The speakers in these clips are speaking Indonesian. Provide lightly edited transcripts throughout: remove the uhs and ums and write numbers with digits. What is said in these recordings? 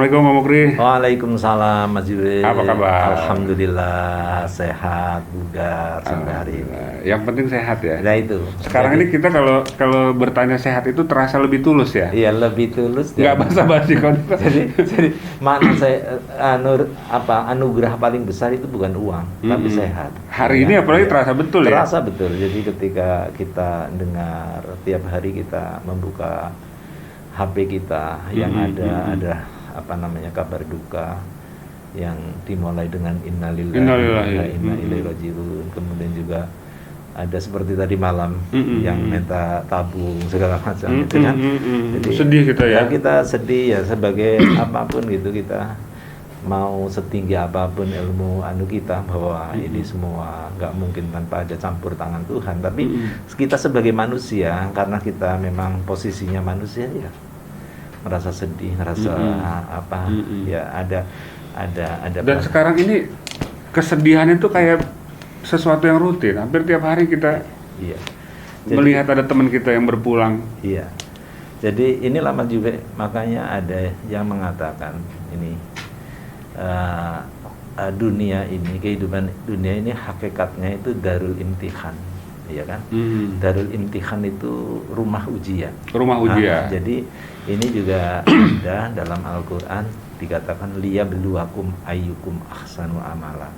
Assalamualaikum Pak Mukri. Waalaikumsalam Mas Jibril. Apa kabar? Alhamdulillah sehat, bugar sampai hari ini. Yang penting sehat ya. Nah itu. Sekarang ini kita kalau bertanya sehat itu terasa lebih tulus ya. Iya lebih tulus. Nggak basa-basi kan. jadi makna saya anugerah paling besar itu bukan uang, tapi sehat. Hari ini apalagi terasa betul ya. Terasa betul. Jadi ketika kita dengar tiap hari kita membuka HP kita yang ada kabar duka yang dimulai dengan innalillahi wa inna ilaihi raji'un. Kemudian juga ada seperti tadi malam yang minta tabung segala macam itu kan. Jadi sedih kita ya. Kita sedih ya sebagai apapun gitu, kita mau setinggi apapun ilmu kita bahwa ini semua nggak mungkin tanpa ada campur tangan Tuhan. Tapi kita sebagai manusia, karena kita memang posisinya manusia ya, merasa sedih, merasa ya ada. Dan sekarang ini kesedihan itu kayak sesuatu yang rutin. Hampir tiap hari kita melihat ada teman kita yang berpulang. Iya. Jadi inilah juga makanya ada yang mengatakan ini dunia ini, kehidupan dunia ini hakikatnya itu darul imtihan, ya kan? Darul imtihan itu rumah ujian. Rumah ujian. Jadi ini juga ada dalam Al-Qur'an dikatakan liyabluwakum ayyukum ahsanu amala.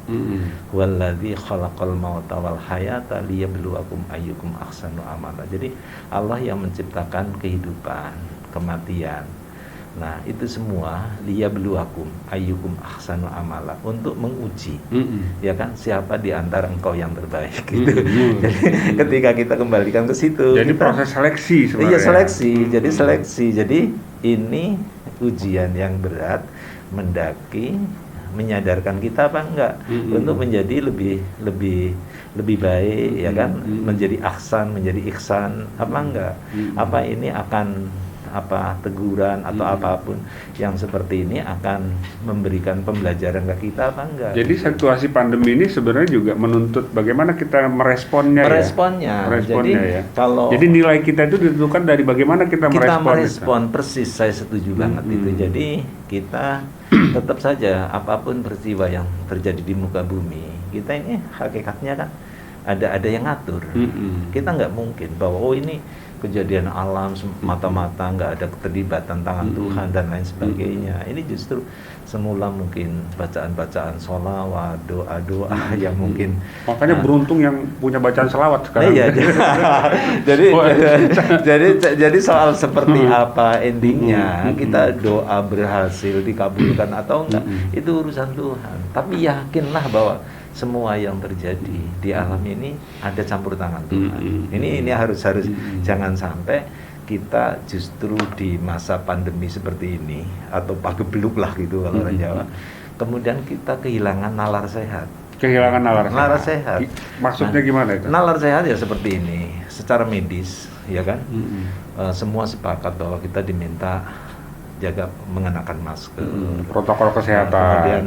Walladzi khalaqal mauta wal hayata liyabluwakum ayyukum ahsanu amala. Jadi Allah yang menciptakan kehidupan, kematian. Nah, itu semua liyabluwakum ayyukum ahsanu amala, untuk menguji. Ya kan, siapa di antara engkau yang terbaik gitu. Jadi ketika kita kembalikan ke situ, jadi proses seleksi sebenarnya. Iya, seleksi. Jadi seleksi. Jadi ini ujian yang berat, mendaki menyadarkan kita apa enggak untuk menjadi lebih baik, ya kan, menjadi ahsan, menjadi ihsan apa enggak, apa ini akan teguran atau apapun yang seperti ini akan memberikan pembelajaran ke kita apa enggak. Jadi situasi pandemi ini sebenarnya juga menuntut bagaimana kita meresponnya. Jadi ya. Jadi nilai kita itu ditentukan dari bagaimana kita merespon. Persis, saya setuju banget itu. Jadi kita tetap saja apapun peristiwa yang terjadi di muka bumi, kita ini hakikatnya kan ada yang ngatur. Kita nggak mungkin bahwa ini kejadian alam mata-mata, nggak ada keterlibatan tangan Tuhan dan lain sebagainya. Ini justru semula mungkin bacaan-bacaan sholawat, doa-doa yang mungkin. Makanya beruntung yang punya bacaan selawat sekarang. Iya, jadi soal seperti apa endingnya, kita doa berhasil dikabulkan atau enggak, itu urusan Tuhan. Tapi yakinlah bahwa semua yang terjadi di alam ini ada campur tangan Tuhan. Ini harus jangan sampai kita justru di masa pandemi seperti ini atau pagebluk lah gitu kalau orang Jawa, kemudian kita kehilangan nalar sehat. Kehilangan nalar sehat. Maksudnya gimana itu? Nalar sehat ya seperti ini, secara medis, ya kan? Semua sepakat bahwa kita diminta mengenakan masker, protokol kesehatan, kemudian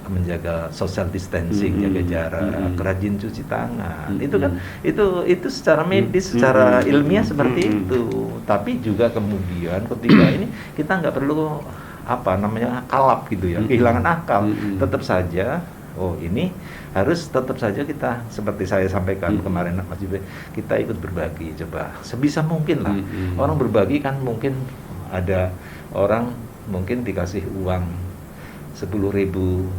menjaga social distancing, jaga jarak, rajin cuci tangan. Itu kan itu secara medis, secara ilmiah seperti itu. Tapi juga kemudian ketika ini kita nggak perlu kalap gitu ya, kehilangan akal. Tetap saja ini harus tetap saja kita, seperti saya sampaikan kemarin Mas Jibril, kita ikut berbagi, coba sebisa mungkin lah. Orang berbagi kan mungkin ada orang mungkin dikasih uang 10.000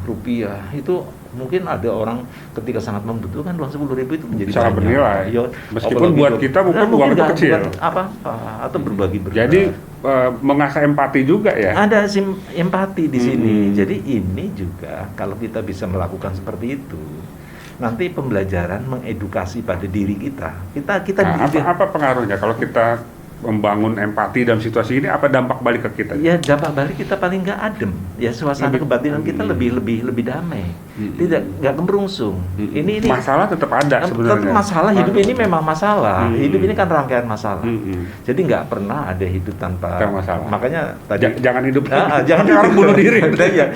rupiah, itu mungkin ada orang ketika sangat membutuhkan uang 10.000 itu menjadi sangat bernilai. Meskipun buat kita mungkin uang itu kecil. Atau berbagi. Jadi mengasah empati juga ya. Ada empati di sini. Jadi ini juga kalau kita bisa melakukan seperti itu, nanti pembelajaran mengedukasi pada diri kita. Apa pengaruhnya kalau kita membangun empati dalam situasi ini? Apa dampak balik ke kita? Ya dampak balik kita paling nggak adem. Ya suasana kebatinan kita lebih damai. nggak kemerungsung. Ini masalah tetap ada sebenarnya. Tetap masalah, hidup ini memang masalah. Hidup ini kan rangkaian masalah. Jadi nggak pernah ada hidup tanpa masalah. Makanya tadi jangan hidup. Jangan orang bunuh diri. Ya.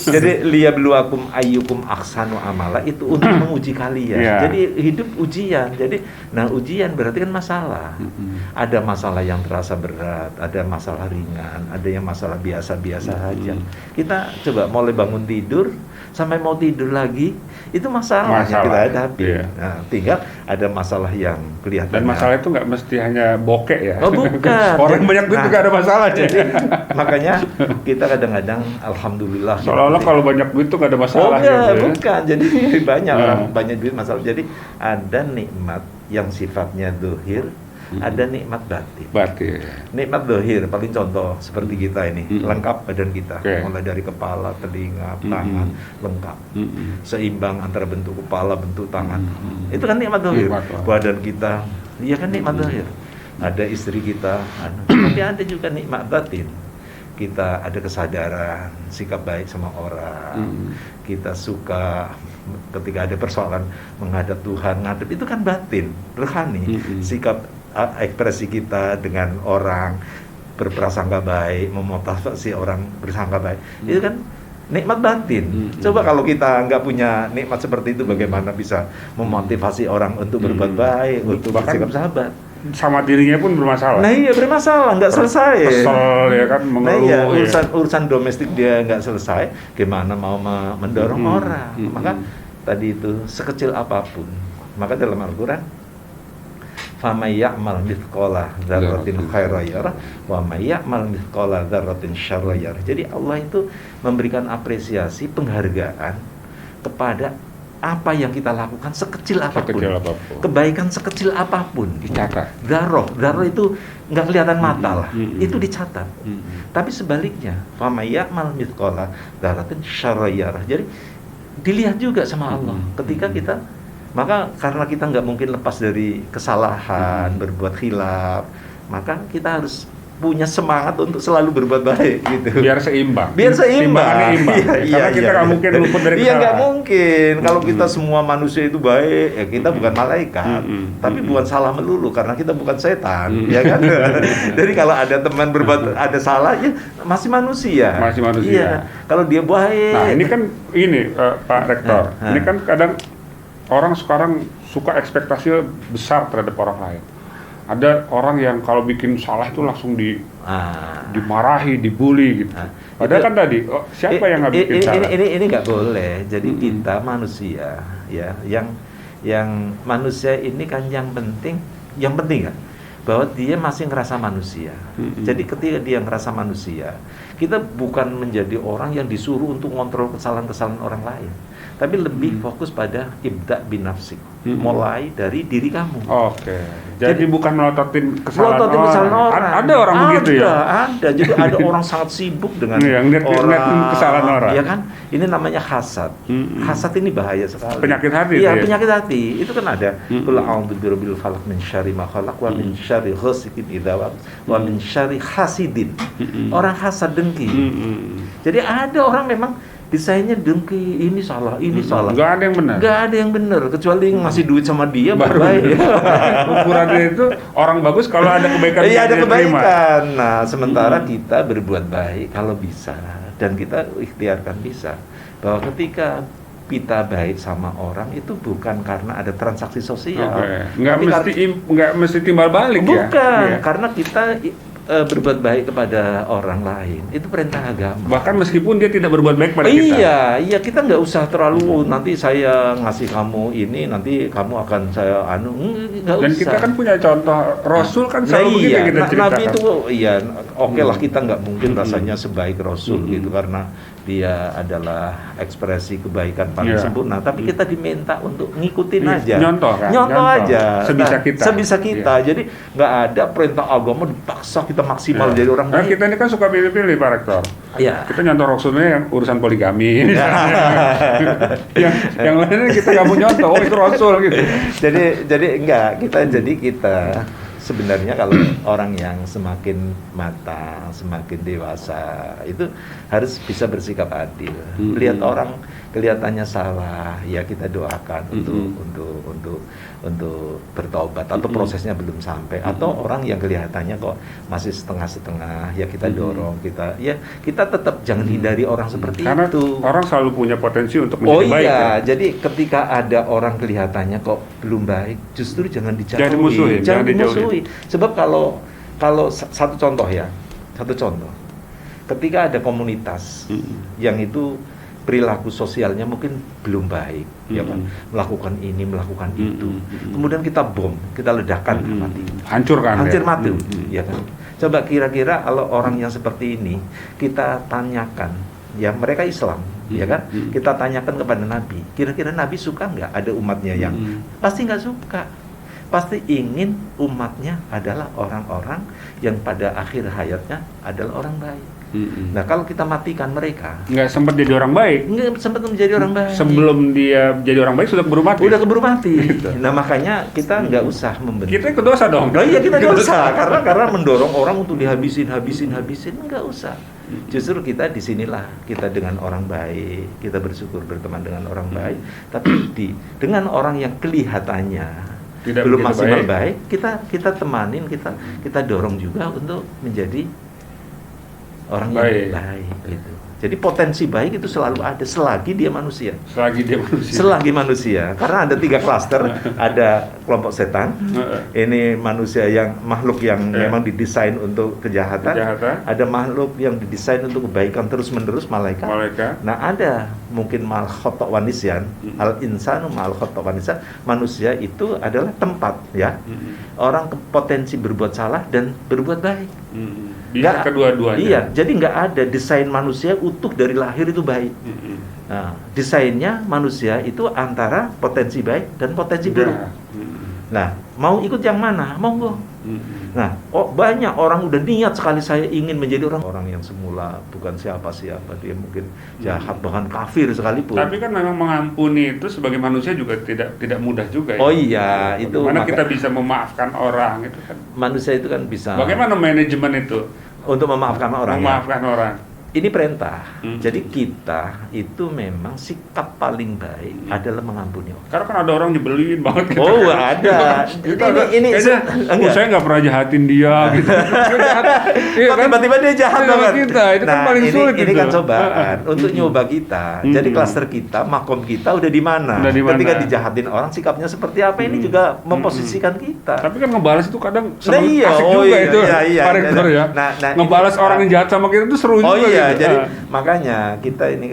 Jadi liyabluwakum ayyukum ahsanu amala itu untuk menguji kalian. Jadi hidup ujian. Jadi ujian berarti kan masalah. Ada masalah yang terasa berat, ada masalah ringan, ada yang masalah biasa-biasa saja. Kita coba mulai bangun tidur sampai mau tidur lagi itu masalah yang kita hadapi. Nah, tinggal ada masalah yang kelihatan. Dan masalah itu nggak mesti hanya bokek ya. Oh, bukan. Orang banyak duit juga ada masalah. Jadi makanya kita kadang-kadang alhamdulillah. Seolah-olah kalau banyak duit tuh nggak ada masalah. Oh enggak, gitu ya. bukan. Jadi banyak orang banyak duit masalah. Jadi ada nikmat yang sifatnya zuhir, ada nikmat batin. Nikmat zahir paling contoh seperti kita ini, lengkap badan kita, mulai dari kepala, telinga, tangan, lengkap, seimbang antara bentuk kepala, bentuk tangan. Itu kan nikmat zahir. Badan kita, iya kan nikmat zahir. Ada istri kita, tapi ada juga nikmat batin. Kita ada kesadaran, sikap baik sama orang. Kita suka ketika ada persoalan menghadap Tuhan, ngadep itu kan batin, rohani. Sikap ekspresi kita dengan orang, berprasangka baik, memotivasi orang bersangka baik, itu kan nikmat batin. Coba kalau kita nggak punya nikmat seperti itu, bagaimana bisa memotivasi orang untuk berbuat baik, untuk bersikap sahabat? Sama dirinya pun bermasalah. Nah iya, bermasalah, nggak selesai. Kesel ya kan, mengeluh. Nah iya, urusan domestik dia nggak selesai, gimana mau mendorong orang? Maka tadi itu sekecil apapun, maka dalam Al-Quran, فَمَنْ يَعْمَلْ مِثْقَالَ ذَرَّةٍ خَيْرًا يَرَهُ وَمَنْ يَعْمَلْ مِثْقَالَ ذَرَّةٍ شَرًّا يَرَهُ. Jadi Allah itu memberikan apresiasi, penghargaan kepada apa yang kita lakukan sekecil apapun. Kebaikan sekecil apapun dicatat. Dzarrah itu nggak kelihatan mata lah, itu dicatat. Tapi sebaliknya, فَمَنْ يَعْمَلْ مِثْقَالَ ذَرَّةٍ شَرًّا يَرَهُ. Jadi dilihat juga sama Allah ketika kita. Maka karena kita nggak mungkin lepas dari kesalahan, berbuat khilaf, maka kita harus punya semangat untuk selalu berbuat baik gitu. Biar seimbang. Timbangannya imbang. Karena kita nggak mungkin luput dari kesalahan. Iya, nggak mungkin. Kalau kita semua manusia itu baik, ya kita bukan malaikat. Tapi bukan salah melulu karena kita bukan setan, ya kan? Jadi kalau ada teman berbuat ada salah, ya masih manusia. Iya. Kalau dia baik. Nah, ini kan Pak Rektor. Ini kan kadang orang sekarang suka ekspektasinya besar terhadap orang lain. Ada orang yang kalau bikin salah itu langsung dimarahi, dibully gitu. Padahal kan tadi siapa yang nggak bikin salah? Ini nggak boleh. Jadi kita manusia, ya, yang manusia ini kan yang penting kan bahwa dia masih ngerasa manusia. Jadi ketika dia ngerasa manusia, kita bukan menjadi orang yang disuruh untuk ngontrol kesalahan-kesalahan orang lain, tapi lebih fokus pada ibda binafsik, mulai dari diri kamu. Oke. Jadi bukan melototin kesalahan orang. Ada orang begitu ya? Ada. Jadi ada orang sangat sibuk dengan kesalahan orang. Ya kan? Ini namanya hasad. Hasad ini bahaya sekali. Penyakit hati. Iya, penyakit hati. Itu kan ada. Qul a'udzu birabbil falaq min syarri ma khalaq wa min syarri ghasiqin idza waqab wa min syarri hasidin. Orang hasad dengki. Jadi ada orang memang desainnya dengki, ini salah. Nggak ada yang benar. Nggak ada yang benar, kecuali ngasih duit sama dia baru baik. Ukurannya itu orang bagus kalau ada kebaikan. Iya, ada kebaikan. Nah, sementara kita berbuat baik kalau bisa, dan kita ikhtiarkan bisa, bahwa ketika kita baik sama orang itu bukan karena ada transaksi sosial. Nggak mesti timbal balik. Bukan, karena kita berbuat baik kepada orang lain itu perintah agama. Bahkan meskipun dia tidak berbuat baik pada kita. Iya, kita nggak usah terlalu nanti saya ngasih kamu ini, nanti kamu akan saya nggak usah. Dan kita kan punya contoh Rasul kan selalu begitu kita ceritakan. Nabi itu oke lah, kita nggak mungkin rasanya sebaik Rasul gitu karena dia adalah ekspresi kebaikan paling sempurna, tapi kita diminta untuk ngikutin aja. Nyontoh aja. Sebisa kita. Jadi nggak ada perintah agama dipaksa kita maksimal jadi orang baik. Kita ini kan suka pilih-pilih Pak Rektor. Iya. Kita nyontoh Rasulnya yang urusan poligami. yang lainnya kita nggak mau nyontoh. Oh itu Rasul gitu. Jadi enggak, kita sebenarnya kalau orang yang semakin matang, semakin dewasa itu harus bisa bersikap adil. Lihat orang kelihatannya salah, ya kita doakan untuk bertobat, atau prosesnya belum sampai, atau orang yang kelihatannya kok masih setengah-setengah, ya kita dorong, kita tetap jangan hindari orang seperti karena itu. Orang selalu punya potensi untuk menjadi baik. Iya, jadi ketika ada orang kelihatannya kok belum baik, justru jangan dijauhi, jangan dimusuhi. Sebab kalau satu contoh, ketika ada komunitas yang itu perilaku sosialnya mungkin belum baik, ya kan, melakukan ini, melakukan itu, kemudian kita bom, kita ledakan, mati, hancur mati, ya kan. Coba kira-kira kalau orang yang seperti ini kita tanyakan, ya mereka Islam, ya kan, kita tanyakan kepada Nabi, kira-kira Nabi suka nggak ada umatnya yang pasti nggak suka. Pasti ingin umatnya adalah orang-orang yang pada akhir hayatnya adalah orang baik. Nah, kalau kita matikan mereka, nggak sempat jadi orang baik, nggak sempat menjadi orang baik. Sebelum dia jadi orang baik sudah keburu mati. Udah keburu mati. Gitu. Nah, makanya kita nggak usah membentuk. Kita ikut dosa dong. Oh iya, kita dosa karena mendorong orang untuk dihabisin, nggak usah. Justru kita disinilah kita dengan orang baik, kita bersyukur berteman dengan orang baik. Tapi dengan orang yang kelihatannya tidak belum maksimal baik, kita temanin, kita dorong juga untuk menjadi orang yang baik gitu. Jadi potensi baik itu selalu ada selagi dia manusia. Selagi manusia. Karena ada 3 klaster, ada kelompok setan. Ini manusia yang makhluk yang memang didesain untuk kejahatan. Ada makhluk yang didesain untuk kebaikan terus-menerus, malaikat. Nah, ada mungkin mal khotok wanisyan, al insanu mal khotok wanisyan. Manusia itu adalah tempat, ya. Orang potensi berbuat salah dan berbuat baik. Bisa kedua-duanya. Iya, jadi nggak ada desain manusia utuh dari lahir itu baik. Nah, desainnya manusia itu antara potensi baik dan potensi buruk. Nah, mau ikut yang mana? Monggo. Nah, banyak orang udah niat sekali saya ingin menjadi orang yang semula bukan siapa-siapa, dia mungkin jahat bahkan kafir sekalipun. Tapi kan memang mengampuni itu sebagai manusia juga tidak mudah juga ya. Oh iya, itu mana kita bisa memaafkan orang itu kan. Manusia itu kan bisa. Bagaimana manajemen itu untuk memaafkan orang? Memaafkan orang. Ini perintah. Jadi kita itu memang sikap paling baik adalah mengampuni orang. Karena kan ada orang nyebelin banget gitu. Oh, ada. Ini saya nggak pernah jahatin dia gitu. Tiba-tiba dia jahat banget. Kita itu kan paling sulit. Ini kan cobaan untuk nyoba kita. Jadi klaster kita, makom kita udah di mana? Ketika dijahatin orang sikapnya seperti apa, ini juga memposisikan kita. Tapi kan ngebalas itu kadang asik juga itu. Pak Rektor ya. Ngebalas orang yang jahat sama kita itu seru juga. Iya, jadi makanya kita ini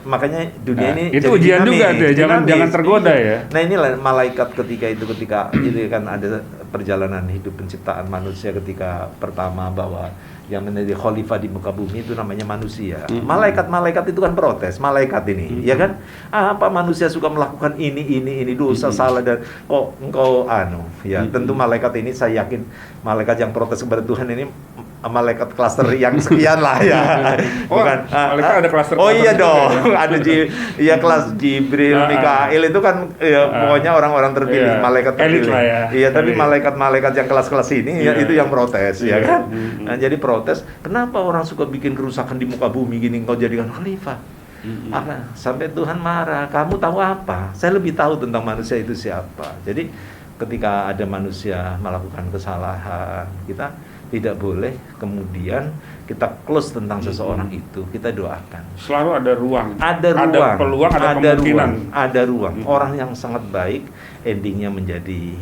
makanya dunia ini itu ujian juga deh, jangan tergoda ya. Nah, inilah malaikat ketika itu kan ada perjalanan hidup penciptaan manusia ketika pertama bahwa yang menjadi khalifah di muka bumi itu namanya manusia. Malaikat itu kan protes, malaikat ini, ya kan? Apa manusia suka melakukan ini dosa salah dan kok engkau ya tentu malaikat ini saya yakin malaikat yang protes kepada Tuhan ini malaikat klaster yang sekian lah ya. Bukan. Malaikat ada klaster. Oh iya dong. Ada kelas Jibril, Mikail itu kan pokoknya orang-orang terpilih, malaikat terpilih. Iya, tapi malaikat yang kelas-kelas ini itu yang protes, ya kan? Nah, jadi protes, kenapa orang suka bikin kerusakan di muka bumi gini, engkau jadikan khalifah? Sampai Tuhan marah, kamu tahu apa? Saya lebih tahu tentang manusia itu siapa. Jadi ketika ada manusia melakukan kesalahan, kita tidak boleh kemudian kita close tentang seseorang itu, kita doakan. Selalu ada ruang. Ada ruang. Peluang, ada kemungkinan. Ada ruang. Orang yang sangat baik, endingnya menjadi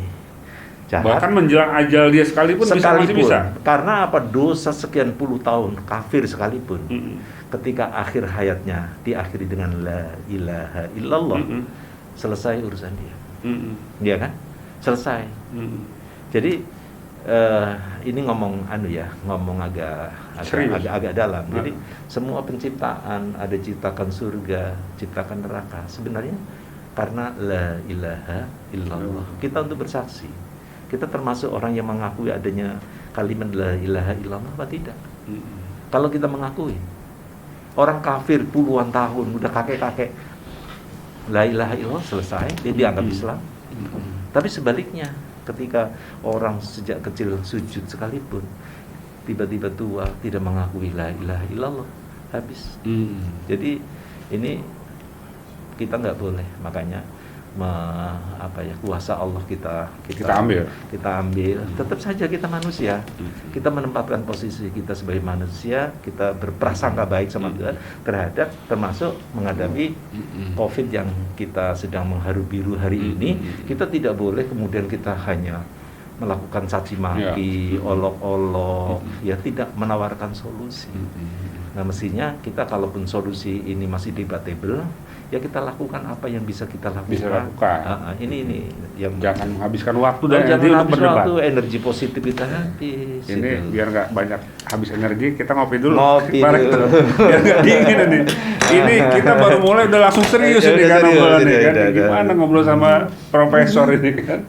jahat. Bahkan menjelang ajal dia sekalipun masih bisa. Karena apa? Dosa sekian puluh tahun, kafir sekalipun. Ketika akhir hayatnya diakhiri dengan la ilaha illallah, selesai urusan dia. Iya kan? Selesai. Jadi ini ngomong agak dalam. Jadi semua penciptaan, ada ciptakan surga, ciptakan neraka, sebenarnya karena la ilaha illallah. Kita untuk bersaksi. Kita termasuk orang yang mengakui adanya kalimat la ilaha illallah apa tidak? Kalau kita mengakui, orang kafir puluhan tahun udah kakek-kakek la ilaha illallah selesai, dia dianggap Islam. Tapi sebaliknya, ketika orang sejak kecil sujud sekalipun tiba-tiba tua tidak mengakui la ilaha illallah, habis. Jadi ini kita nggak boleh, makanya kuasa Allah kita ambil. Tetap saja kita manusia, kita menempatkan posisi kita sebagai manusia, kita berprasangka baik sama Tuhan terhadap termasuk menghadapi COVID yang kita sedang mengharu biru hari ini. Kita tidak boleh kemudian kita hanya melakukan caci maki, olok-olok, ya tidak menawarkan solusi. Nah, mestinya kita kalaupun solusi ini masih debatable, ya kita lakukan apa yang bisa kita lakukan. Ini yang jangan menghabiskan waktu dan jangan energi untuk habis berdebat. waktu, energi positif kita habis. Ini gitu. biar nggak banyak habis energi, kita ngopi dulu. Biar nggak dingin nih. Ini kita baru mulai udah langsung serius ini kan obrolan nih kan. Gimana ngobrol sama profesor ini kan?